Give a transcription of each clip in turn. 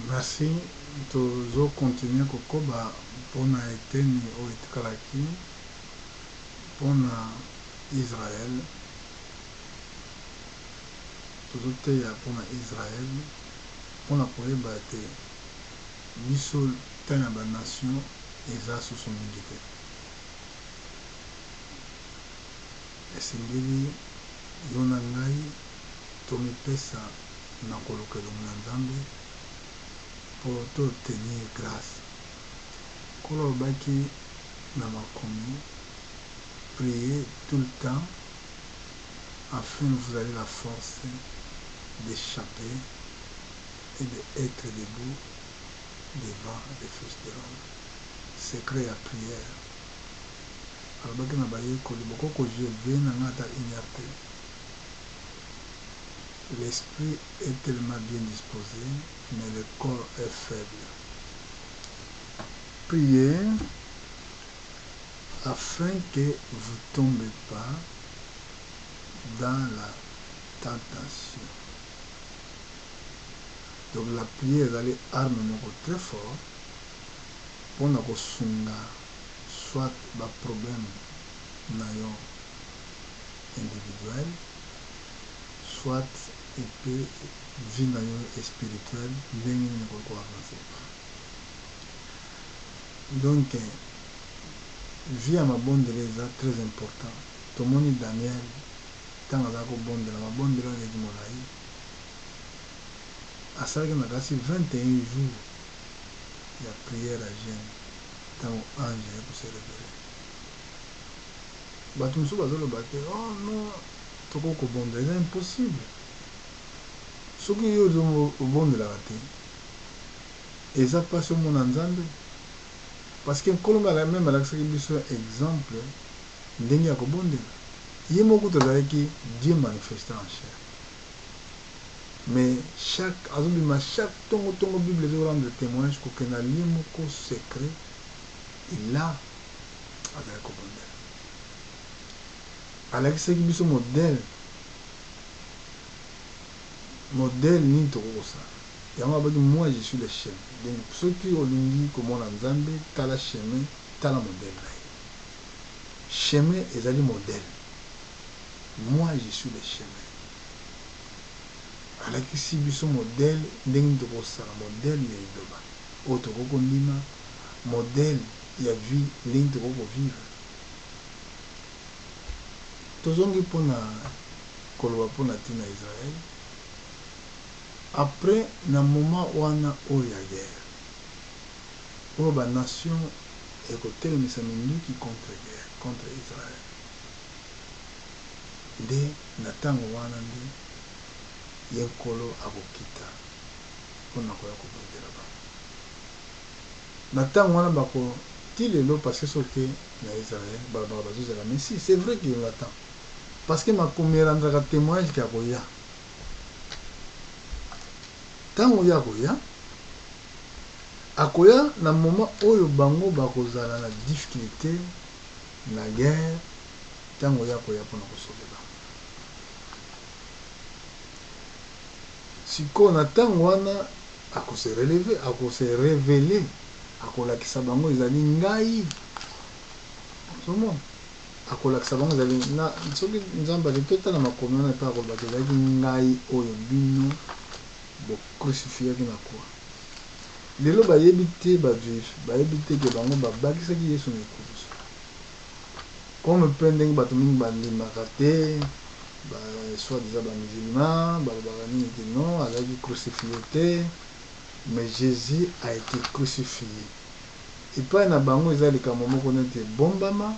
Merci. Tozo continuer kokoba pona eteni o etikalaki pona Israël. Tozo teya pona Israël pona koyeba te biso te na ba nation eza susu mingi te. Esengeli yo na ngai tomipesa na kolokelo na Nzambe pour t'obtenir grâce. Kolo baki na makomi, priez tout le temps afin que vous ayez la force d'échapper et d'être debout devant les fils de l'homme. Secret à prière. Alors baki na baye koli boko ko je vais na ngata inerte. L'esprit est tellement bien disposé, mais le corps est faible. Priez afin que vous ne tombez pas dans la tentation. Donc la prière est l'arme très fort pour nous soit un problème individuel, soit et puis vie spirituelle, donc vie à ma bonne est très important. Tout le monde Daniel, tant que la bonne de la bonne de la Molaï, à ça qu'il y a 21 jours, il y a prière à jeûne, tant que l'ange pour se révéler. Batumso bazolo bate, oh non, tout le monde c'est impossible. Ce qui est au bon de la raté, et ça passe au monde en Zambie. Parce que Colombe a même un exemple d'Engia Kobonde. Il y a beaucoup de gens qui Dieu manifeste en chair. Mais chaque tongo Bible de rendre témoignage qu'aucun allié secret, il a avec Kobonde. Alors que c'est qui modèle ni trop ça. Moi je suis le chemin. Donc ceux qui ont dit comment en Zambie, t'as la chemin, t'as la modèle. Chemin est le modèle. Moi je suis le chemin. Alors que si biso modèle, n'engi trop ça, modèle il est doba. Autre kokondima, modèle il y a vie, n'engi trop vivre. Tozongi pona koloba pona tina Israël. Après, dans le moment où on a eu la guerre, où la nation est côté de qui contre guerre, contre Israël. De Nathan Wanandi, Yenkolo Abokita, pour n'a pas compris là-bas. Nathan Wanabako, il est là parce que c'est Israël, mais si, c'est vrai qu'il l'attend. Parce que ma première témoignage qui a eu. Tango ya koya akoya na moment oyo bango bakozala na difficulté na guerre tango ya koya pona kosobe bango siko na tango wana akose relever akose révéler akolakisa bango ezali ngai somo akolakisa bango ezali na soki nzamba leketa na makomi wana pa akolobaki ezalaki ngai oyo bino crucifié na croix. Lelo bayebi te ba juif, bayebi te ke bango babakisaki Yesu na ekulusu. Comme pe ndenge bato mingi bandimaka te, soit déjà ba musulman, balobaka nini te non, azalaki crucifié te, mais Jésus a été crucifié. Epai na bango eza likambo moko nete bombama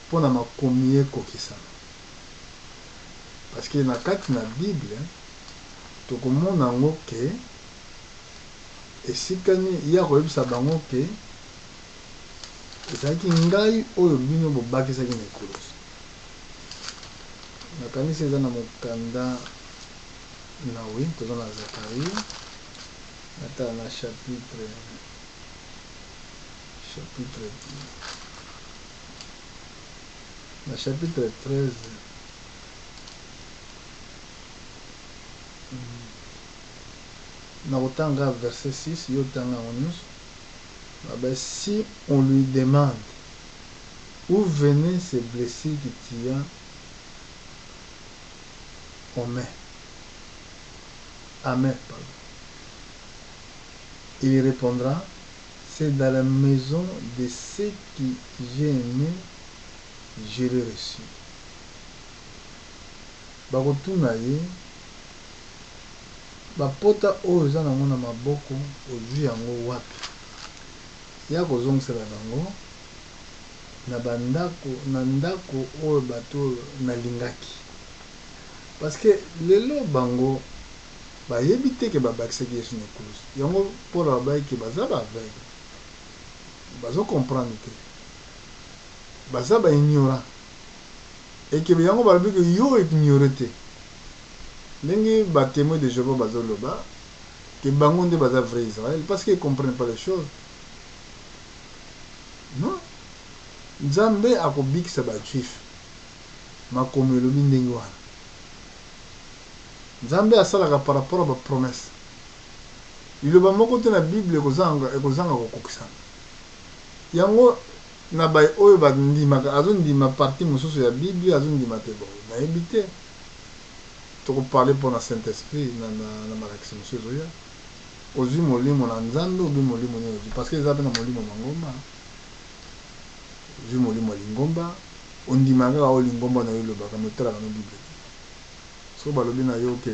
mpona makomi ekokisama. Parce que na kati na Bible, tokomona yango ke esika ya koyebisa bango ke ezalaki ngai oyo bino bobakisaki na ekulusu. Nakanisi eza na mokanda na wi toza na Zacharie ata na chapitre na chapitre 13 Narotanga verset 6, Yotanga Onus. Si on lui demande où venaient ces blessures qui t'y a Amen, pardon. Il répondra, c'est dans la maison de ceux qui j'ai aimé, je l'ai reçu. Bakotuna ye, bapota oyo eza nango na maboko ozwi yango wapi. Ya kozongisela bango na ndako oyo bato nalingaki. Parce que lelo bango bayebi te ke babakisaki Yesu na ekulusu. Yango mpona babayiki baza baaveugle, bazokomprendre te, baza baignorant. Ekebe yango balobi ke yo ignore te. Ndenge batémoin de Jéhovah bazoloba ke bango nde baza vrai Israël parce qu'ils ne comprennent pas les choses. Non, Nzambe akobikisa bajuif makomi elobi ndenge wana. Nzambe asalaka par rapport à ba promesse. Liloba moko te na Bible ekozanga kokokisana. Yango na bay oyo bandimaka azondima partie mosusu ya Bible azondima te bon. Nayebi te tokoparle pour na Saint-Esprit na malakisi mosusu oyo. Ozwi molimo na Nzambe obi molimo nini ozwi parce que eza pe na molimo mangomba. Ozwi molimo lingomba ondimaka o lingomba na yo lobaka motala na Bible. So balobi na yo ke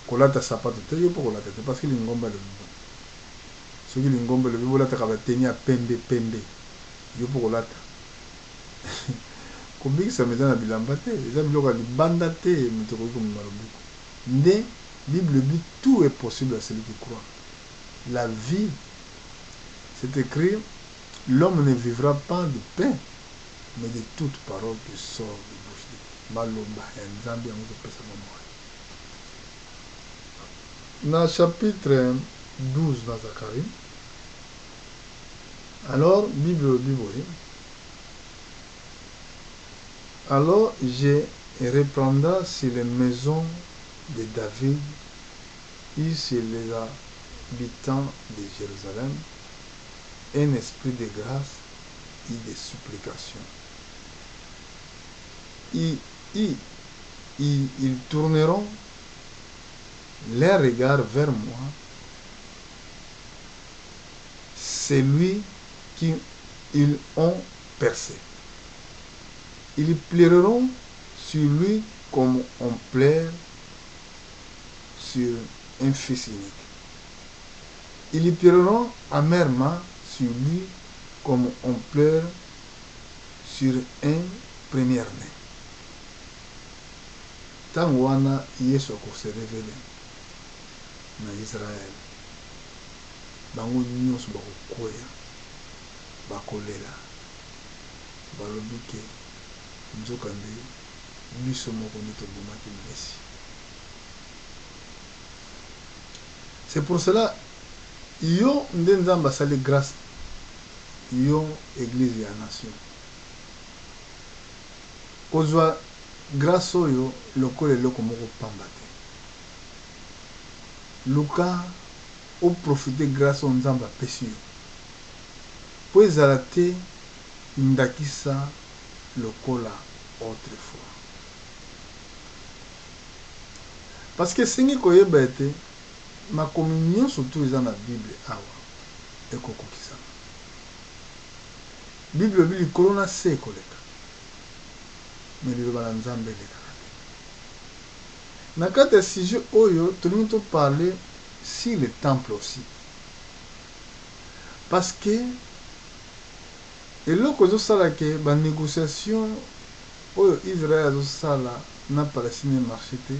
kolata sapato te yo po kolata te parce que lingomba le bibo. Soki lingomba le bibo lata ka bateni ya pembe yo po kolata. Kobikisa meza na bilamba te, eza biloko libanda te moto koki komema lobiko. Nde Bible dit tout est possible à celui qui croit. La vie, c'est écrit, l'homme ne vivra pas de pain, mais de toute parole qui sort de bouche de Dieu. Maloba ya Nzambe yango topesa bango. Na chapitre 12 dans Zacharie, alors Bible alors je reprendrai sur les maisons de David et sur les habitants de Jérusalem un esprit de grâce et de supplication. Ils tourneront les regards vers moi, celui qu'ils ont percé. Ils pleureront sur lui comme on pleure sur un fils unique. Ils pleureront amèrement sur lui comme on pleure sur un premier-né. Tango wana Yesu akose révélé na Israël, bango nyonso bakokwea bakolela balobi ke nzokande biso moko nde tobomaki Messi. C'est pour cela yo nde Nzambe asali grâce yo église ya nation kozwa grâce oyo lokola eloko moko pamba te. Luka oprofite grâce oyo Nzambe apesi yo po ezala te ndakisa lokola autrefois. Parce que esengi koyeba ete makomi nyonso to eza na Bible awa ekokokisama. Bible ebi likolo na se ekoleka me liloba na Nzambe elekaka te. Na kati ya sujet oyo tolingi toparle sur le temple aussi, parce que eloko ezosala ke banégociation oyo Israël azosala na Palestine marché te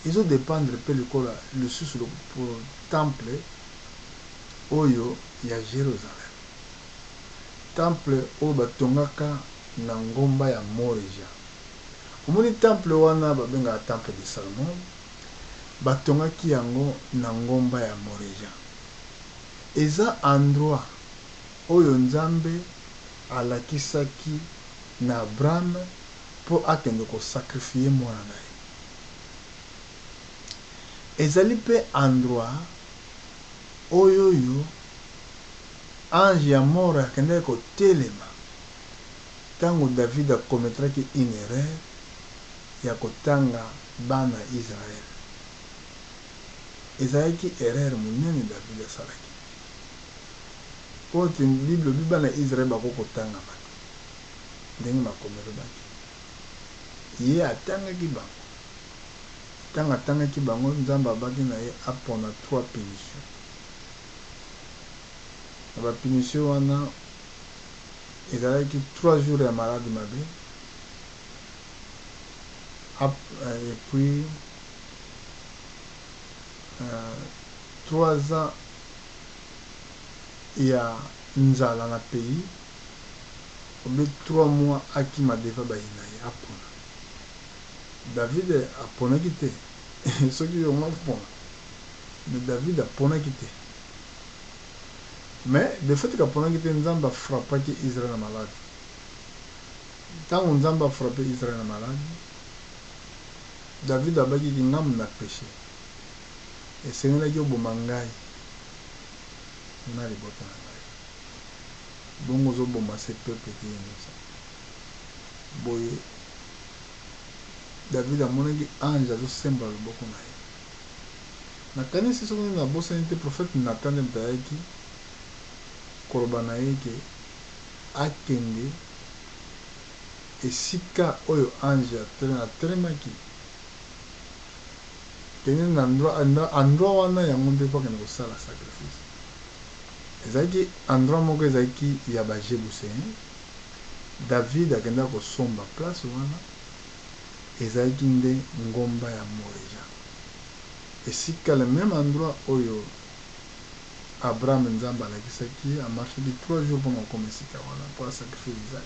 ezodépendre mpe lokola lisusu pour temple oyo ya Jérusalem, temple oyo batongaka na ngomba ya Moreja. Omoni temple wana babengaka temple de Salomon, batongaki yango na ngomba ya Moreja. Eza endroit oyo Nzambe alakisaki na Abraham po akende kosakrifie mwana na ye. ezali pe endroit oyo ange ya mort akendaki kotelema ntango David akometraki une erreur ya kotanga bana Israel. Ezalaki erreur monene David asalaki po te bible bi bana Israel bakokotanga bana ndenge makomelo baki ye atangaki bango ntango atangaki bango nzambe abaki na ye apona 3 punitions. Na bapunition wana ezalaki 3 jours ya malade mabe et puis 3 ans ya nzala na pays obe 3 mois akima deva bayina ye apona. David aponaki te soki yongo apona mais David aponaki te mais de fait kaponaki te nzambe afrappaki Israel na malade. Ntango nzambe afrappe Israel na malade David abakiki ngamu na péché esengelaki oboma ngai na libota na ngai bongo ozoboma se peuple kiyenosa boye David amonaki ange azosemba loboko na ye. Nakanisi soki nini abosani te prophète Nathan nde moto ayaki koloba na ye ke akende esika oyo ange atelemaki kende na endroit wana yango nde po akende kosala sacrifice. Ezalaki endroit moko ezalaki ya bajebuséen. David akendaki kosomba place wana ezalaki nde ngomba ya Moreja, esika le même endroit oyo Abraham nzambe alakisaki amarchaki 3 jours mpona kokoma esika wana mpo asacrifie Isaac.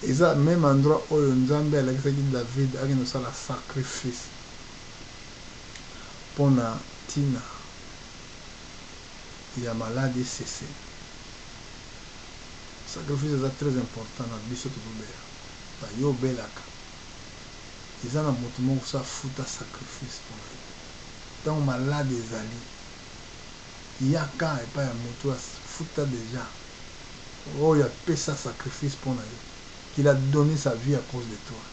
Eza même endroit oyo nzambe alakisaki David akende kosala sacrifice mpona ntina ya malade esese. Sacrifice eza très important na biso tozobela bayo obelaka eza na moto moko so afuta sacrifice mpona yo ntango malade ezali yaka epai ya moto afuta deja oyo apesa sacrifice mpona yo qu'il a donné sa vie à cause de toi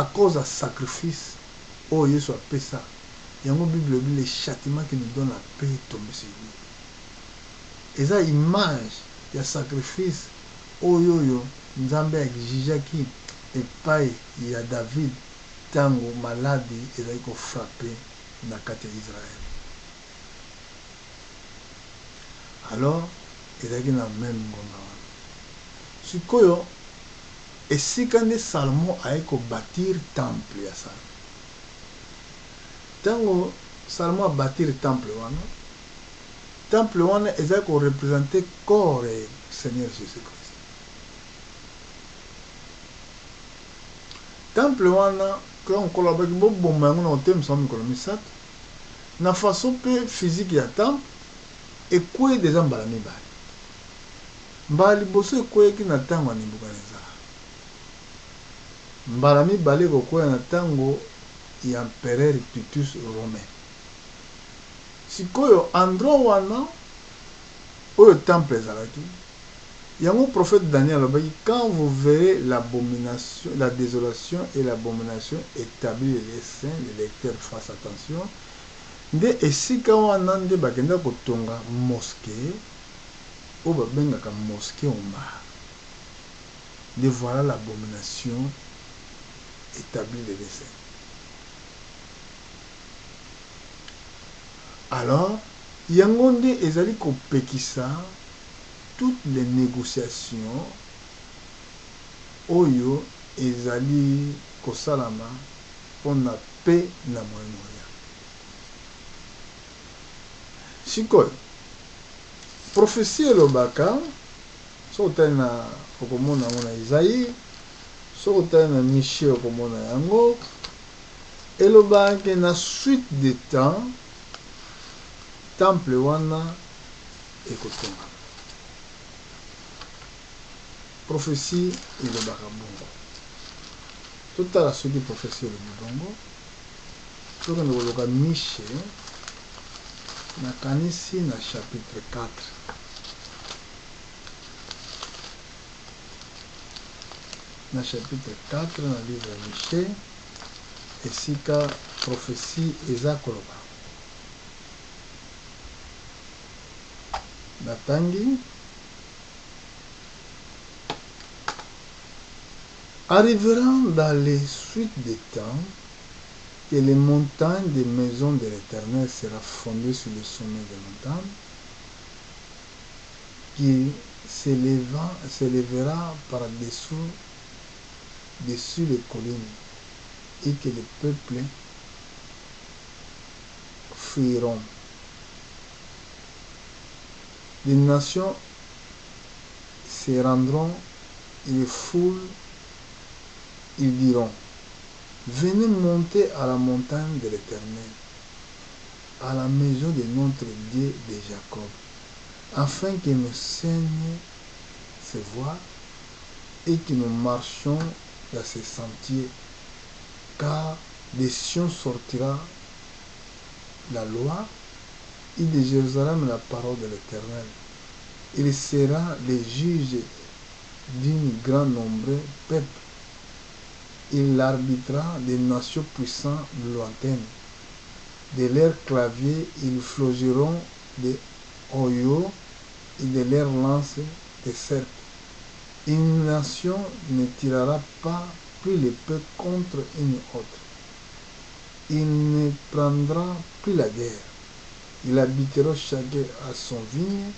à cause ya sacrifice oyo Yesu apesa yango bible ebi le châtiment qui nous donne la paix tombe sur lui. Eza image ya sacrifice oyo nzambe agigeaki epai ya David ntango maladi ezali kofrappe na kati ya Israel. Alors ezalaki na même ngonga wana sikoyo esika nde Salomon aye kobatir temple ya Salomon. Ntango Salomon abatir temple wana ezali korepresente corps ya Seigneur Jésus-Christ. Temple wana quand kolabaki boboma yango na kotemisa mikolo misato na façon mpe physique ya temple ekwei deja mbala mibale. Mbala liboso ekweyaki na ntango ya Nebukadnezar, mbala mibale ekokweya na ntango ya empereur Titus Romain. Sikoyo endroit wana oyo temple ezalaki yango prophète Daniel alobaki quand vous verrez l'abomination, la désolation et l'abomination établie les saints, les lecteurs fassent attention. Nde esika wana nde bakenda kotonga mosquée oyo babengaka mosquée Omar. De voilà l'abomination établie les saints. Alors yango nde ezali kopekisa toutes les négociations oyo ezali kosalama mpona paix na Moyen-Orient. Sikoyo prophétie elobaka soki otali na okomona yango na Isaïe, soki otali na Michée okomona yango elobaki na suite de temps temple wana ekotonga. Prophétie elobaka bongo totala soki prophétie elobi bongo soki ndikoloka Miche nakanisi na chapitre 4. Na chapitre 4 na livre ya Miche esika prophétie eza koloba. Natangi arrivera dans les suites des temps que les montagnes des maisons de l'Éternel sera fondées sur le sommet des montagnes, qui s'élèvera par-dessous dessus les collines, et que les peuples fuiront. Les nations se rendront, et les foules, ils diront, venez monter à la montagne de l'Éternel, à la maison de notre Dieu de Jacob, afin que nous saigne ses voies et que nous marchions dans ses sentiers, car de Sion sortira la loi et de Jérusalem la parole de l'Éternel. Il sera le juge d'une grand nombre peuple. Il arbitrera des nations puissantes lointaines. De leurs claviers, ils flougeront des oyaux et de leurs lances des serpes. Une nation ne tirera pas plus l'épée contre une autre. Il ne prendra plus la guerre. Il habitera chacun à son vigne,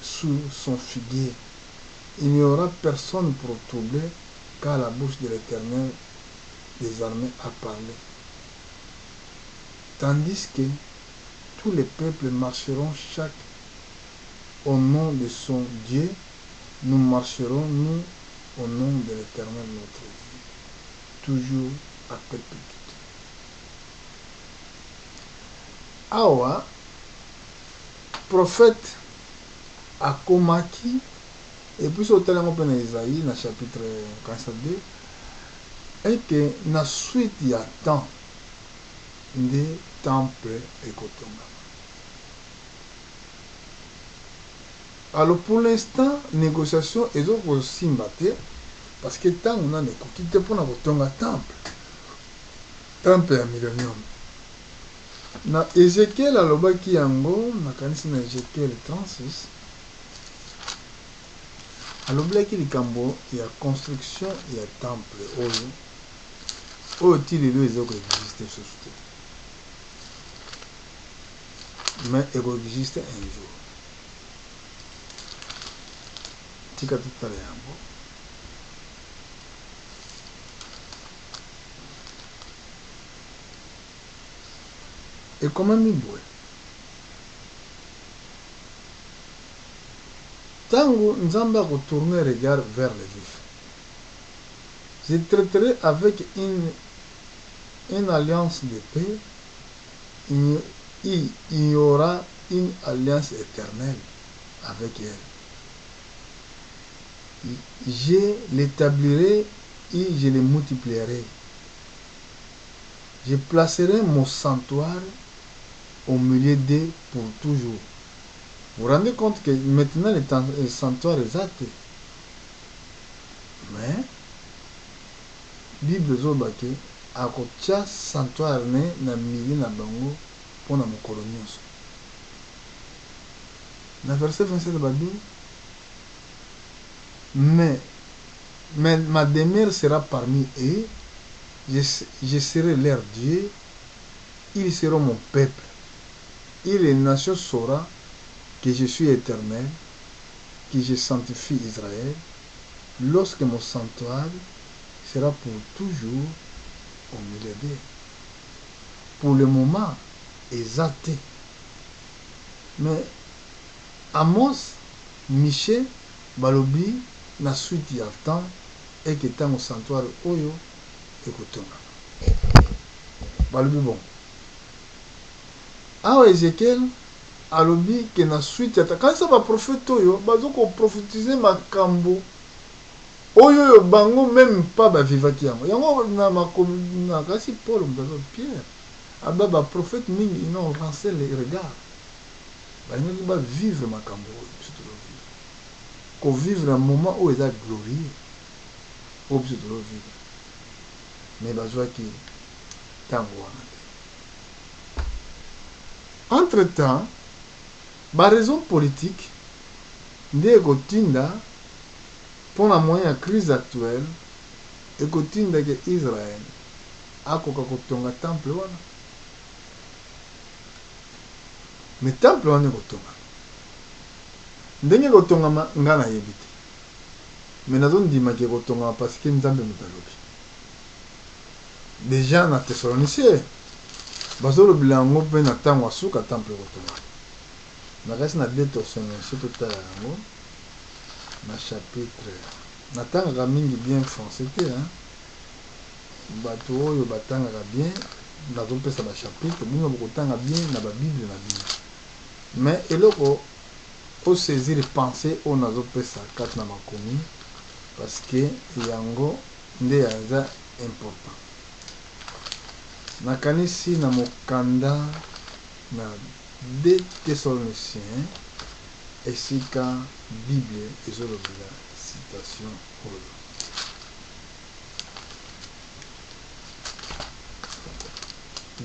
sous son figuier. Il n'y aura personne pour troubler, car la bouche de l'Éternel des armées a parlé. Tandis que tous les peuples marcheront chaque au nom de son Dieu, nous marcherons, nous, au nom de l'Éternel notre Dieu, toujours à perpétuité. Awa, prophète akomaki, et puis au tellement peine Isaïe, dans le chapitre 42, et que na suite il y a temps de temple et kotonga. Alors pour l'instant, négociation est aussi mbattée, parce que tant on a négocié pour kotonga temple ya millénium. Na Ézéchiel alobaki yango, nakanisi na Ézéchiel 36, alobaki likambo ya construction ya temple oyo ti lelo eza koexiste susu te, mais ekoexiste un jour. Tika totala yango. ekomami boye, tango Nzambe akotourner regard vers les vifs, je traiterai avec une alliance de paix. Il y aura une alliance éternelle avec elle. Je l'établirai et je le multiplierai. Je placerai mon sanctuaire au milieu d'eux pour toujours. Vous vous rendez compte que maintenant le sanctuaire est athée. Mais Bible zobaki akotia sanctuaire ne na milieu na bango pona mokolo nyonso. Na verset 27 babi, mais ma demeure sera parmi eux, je serai leur Dieu, ils seront mon peuple, et les nations sauront que je suis éternel, que je sanctifie Israël, lorsque mon sanctuaire sera pour toujours au milieu d'eux. Pour le moment, exalté. Mais Amos, Miche, balobi, na suite ya temps, et que tant au sanctuaire oyo, ekotonga. Balobi bon. Awa Ezekiel, alobi que na suite ya temps, quand ça va prophète oyo, bazo ko prophétiser makambo oyo bango même pas bavivaki yango yango na makomi na kasi Paul mbazo Pierre aba ba prophète mingi ils n'ont lancé les regards balingi bavivre makambo oyo biso tozovivre kovivre un moment oyo eza glorieux oyo biso tozovivre mais bazwaki ntango wana te entre temps baraison politique nde ekotinda mpona moyen ya crise actuelle ekotindaka Israël akoka kotonga temple wana me temple wana ekotonga ndenge ekotongama nga nayebi te me nazondimaki ekotongama parce que nzambe moto alobi déjà na Thessaloniciens bazolobela yango mpe na ntango asuka temple ekotongama nakasi na 2 Thessaloniciens totala yango na chapitre natangaka mingi bien français te bato oyo batangaka bien nazopesa bachapitre bino bokotanga bien na babible na bino mais eloko osaisir pensée oyo nazopesa kati na makomi parce que yango nde yaza important nakanisi na mokanda na 2 Thessaloniciens esika bible ezolobela citation oyo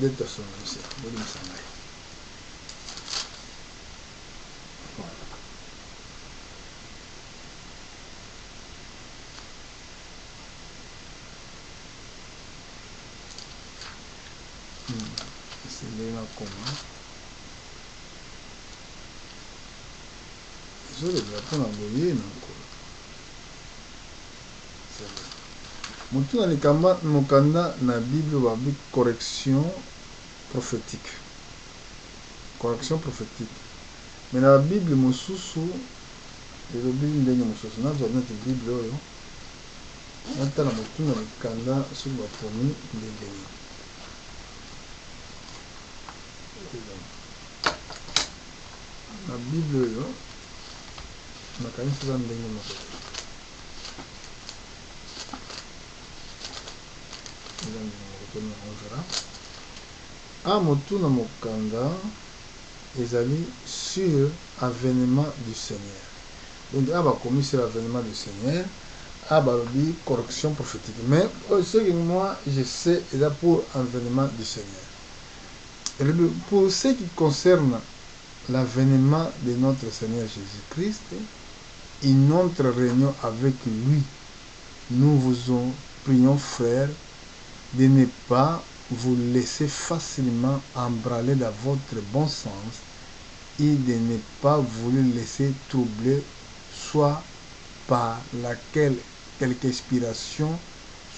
de Thessaloniciens bolimisa ngai esengeli nakoma ezolobela mpona boye na nkolo motu na likamba mokanda na bible babi correction prophétique mais na bible mosusu elobi ndenge mosusu nazwa neti bible oyo natala motu na likanda soki bakomi ndenge nini na bible oyo nakanisi eza ndenge moko motu na mokanda ezali sur avènement du Seigneur donc bakomi sur avènement du Seigneur balobi correction prophétique mais ce que moi je sais eza pour avènement du Seigneur et pour ce qui concerne l'avènement de notre Seigneur Jésus-Christ et notre réunion avec lui nous vous en prions frères de ne pas vous laisser facilement embraler dans votre bon sens et de ne pas vous laisser troubler soit par quelque inspiration,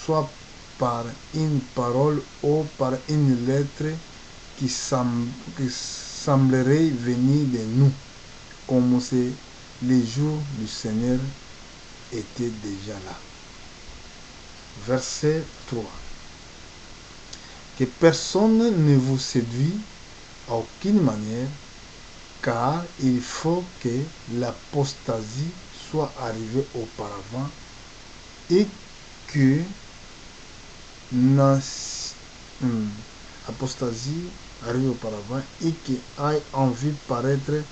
soit par une parole ou par une lettre qui semblerait venir de nous, comme si les jours du Seigneur étaient déjà là. Verset 3. Que personne ne vous séduise à aucune manière, car il faut que l'apostasie soit arrivée auparavant et que l'apostasie arrive auparavant et qu'il aille en vue paraître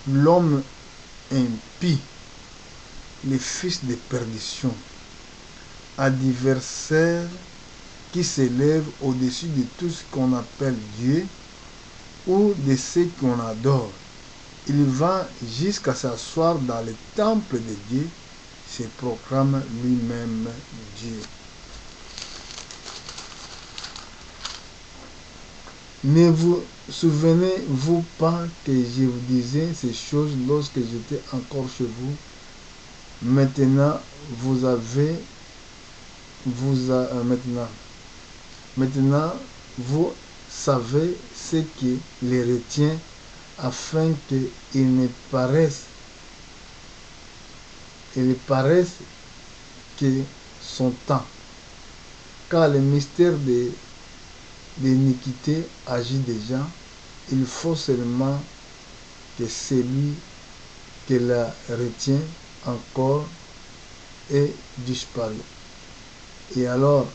l'homme impie, le fils de perdition, adversaire qui s'élève au-dessus de tout ce qu'on appelle Dieu ou de ce qu'on adore. Il va jusqu'à s'asseoir dans le temple de Dieu, se proclame lui-même Dieu. Ne vous souvenez-vous pas que je vous disais ces choses lorsque j'étais encore chez vous? Maintenant, Maintenant, vous savez ce qui les retient afin qu'ils ne paraissent que son temps. Car le mystère de l'iniquité agit déjà. Il faut seulement que celui qui la retient encore ait disparu. Et alors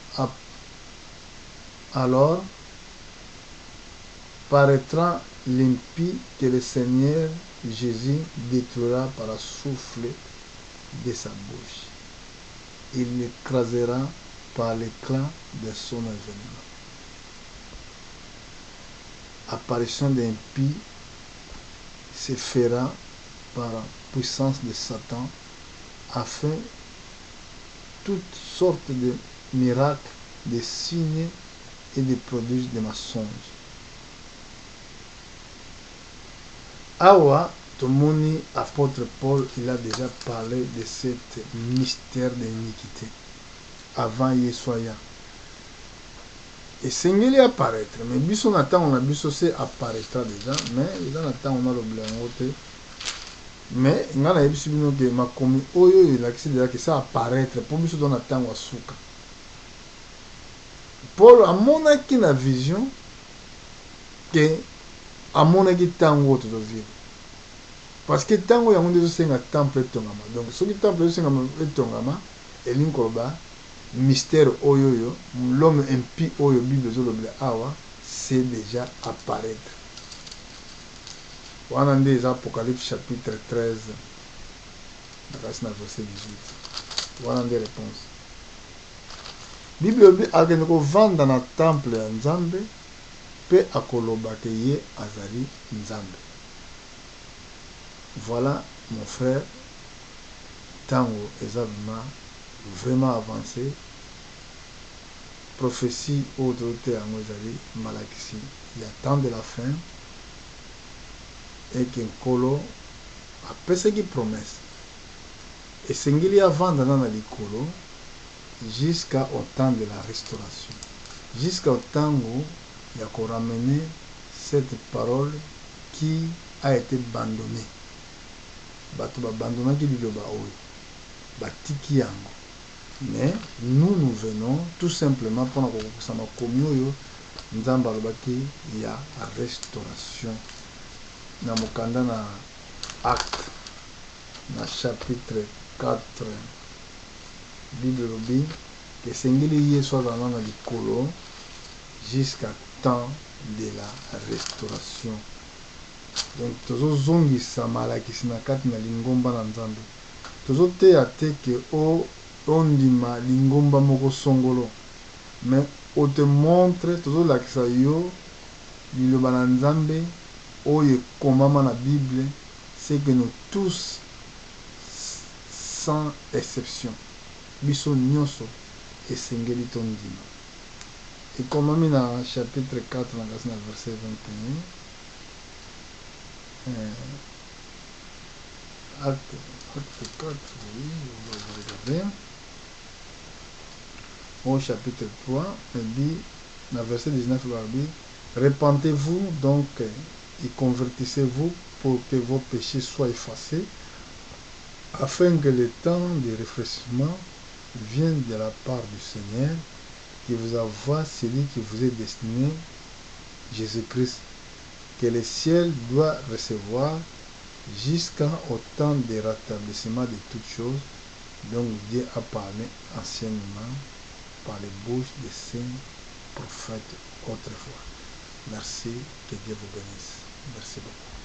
paraîtra l'impie que le Seigneur Jésus détruira par le souffle de sa bouche. Il l'écrasera par l'éclat de son avènement. Apparition d'impie se fera par la puissance de Satan afin toutes sortes de miracles, de signes et de prodiges de mensonges. Awa, Tomoni, apôtre Paul, il a déjà parlé de ce mystère d'iniquité avant Yesoya. Et Sengeli apparaître, mais biso nata on a biso c'est apparaîtra déjà, mais il a nata on a le blanc. Mais il y a des gens qui ont déjà que ça apparaître pour nous donner temps à souka. Paul a mon la vision que a mon temps autre de vivre. Parce que tant il y a un temple tongama. Donc ce qui temple est tongama et l'inkoba mystère oyoyo l'homme impie oyo bible zoloble awa c'est déjà apparaître. On a des Apocalypse chapitre 13, verset 18. On a des réponses. Bible a dit qu'on vend dans le temple en Nzambe, pe akoloba ke ye azali Nzambe. Voilà, mon frère, tango ezabima vraiment avancé. Prophétie autorité en ezali malakisi. Il y a temps de la fin. Et qu'un colo a pesé qui promesse. Et Sengeli a vendu dans le colo jusqu'au temps de la restauration. Jusqu'au temps où il y a ramené cette parole qui a été abandonnée. Bato abandonné qui dit le baoui. Batiki yango. Mais nous venons tout simplement pour nous communion. Nous avons dit qu'il y a restauration. Na mokanda na acte na chapitre 4 Bible lobi que Sengeli Yesu azala na likolo jusqu'à temps de la restauration. Donc tozozongisa malakisi na kati na lingomba na Nzambe. Tozoteya te ke ondima lingomba moko songolo, mais on te montre tozolakisa yo liloba na Nzambe oye komama na Bible, c'est que nous tous, sans exception, biso nyonso esengeli tondima. Et komami na chapitre 4 na verset 21. Acte 4, oui, on va regarder. Au chapitre 3, il dit, dans le verset 19, il dit, repentez-vous donc et convertissez-vous pour que vos péchés soient effacés, afin que le temps de réfléchissement vienne de la part du Seigneur, qui vous envoie celui qui vous est destiné, Jésus-Christ, que le ciel doit recevoir jusqu'au temps de rétablissement de toutes choses, dont Dieu a parlé anciennement par les bouches des saints prophètes autrefois. Merci, que Dieu vous bénisse. Merci beaucoup.